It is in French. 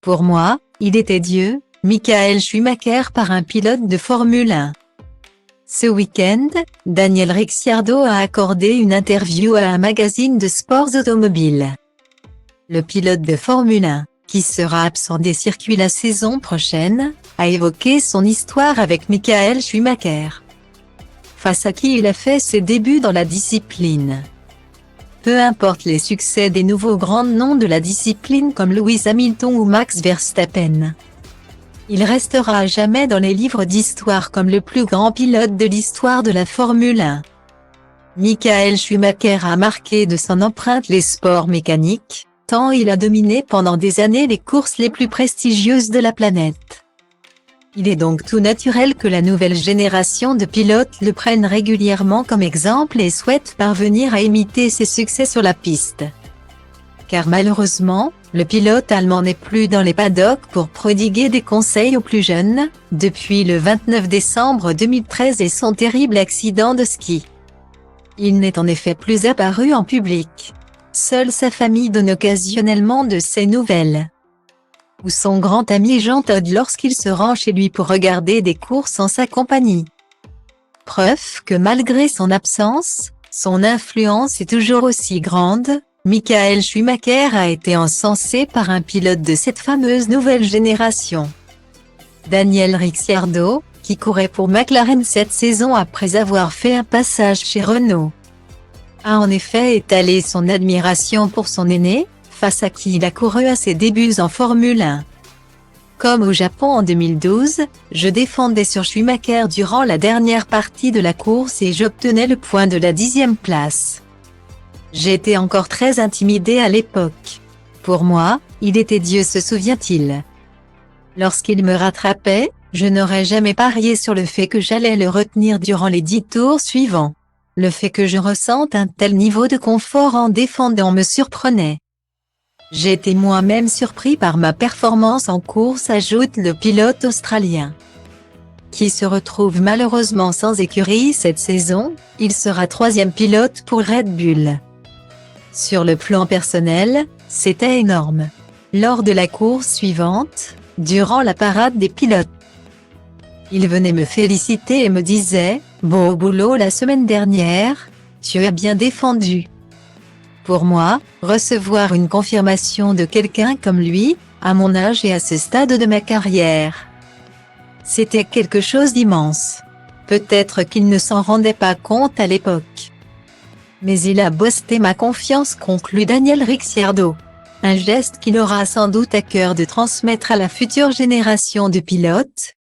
Pour moi, il était Dieu, Michael Schumacher par un pilote de Formule 1. Ce week-end, Daniel Ricciardo a accordé une interview à un magazine de sports automobiles. Le pilote de Formule 1, qui sera absent des circuits la saison prochaine, a évoqué son histoire avec Michael Schumacher, face à qui il a fait ses débuts dans la discipline. Peu importe les succès des nouveaux grands noms de la discipline comme Lewis Hamilton ou Max Verstappen, il restera à jamais dans les livres d'histoire comme le plus grand pilote de l'histoire de la Formule 1. Michael Schumacher a marqué de son empreinte les sports mécaniques, tant il a dominé pendant des années les courses les plus prestigieuses de la planète. Il est donc tout naturel que la nouvelle génération de pilotes le prenne régulièrement comme exemple et souhaite parvenir à imiter ses succès sur la piste. Car malheureusement, le pilote allemand n'est plus dans les paddocks pour prodiguer des conseils aux plus jeunes, depuis le 29 décembre 2013 et son terrible accident de ski. Il n'est en effet plus apparu en public. Seule sa famille donne occasionnellement de ses nouvelles. Ou son grand ami Jean Todt lorsqu'il se rend chez lui pour regarder des courses en sa compagnie. Preuve que malgré son absence, son influence est toujours aussi grande. Michael Schumacher a été encensé par un pilote de cette fameuse nouvelle génération. Daniel Ricciardo, qui courait pour McLaren cette saison après avoir fait un passage chez Renault, a en effet étalé son admiration pour son aîné, face à qui il a couru à ses débuts en Formule 1. Comme au Japon en 2012, je défendais sur Schumacher durant la dernière partie de la course et j'obtenais le point de la 10e place. J'étais encore très intimidé à l'époque. Pour moi, il était Dieu, se souvient-il. Lorsqu'il me rattrapait, je n'aurais jamais parié sur le fait que j'allais le retenir durant les 10 tours suivants. Le fait que je ressente un tel niveau de confort en défendant me surprenait. J'étais moi-même surpris par ma performance en course, ajoute le pilote australien, qui se retrouve malheureusement sans écurie cette saison. Il sera 3e pilote pour Red Bull. Sur le plan personnel, c'était énorme. Lors de la course suivante, durant la parade des pilotes, il venait me féliciter et me disait « Beau boulot la semaine dernière, tu as bien défendu ». Pour moi, recevoir une confirmation de quelqu'un comme lui, à mon âge et à ce stade de ma carrière, c'était quelque chose d'immense. Peut-être qu'il ne s'en rendait pas compte à l'époque, mais il a boosté ma confiance, conclut Daniel Ricciardo. Un geste qu'il aura sans doute à cœur de transmettre à la future génération de pilotes,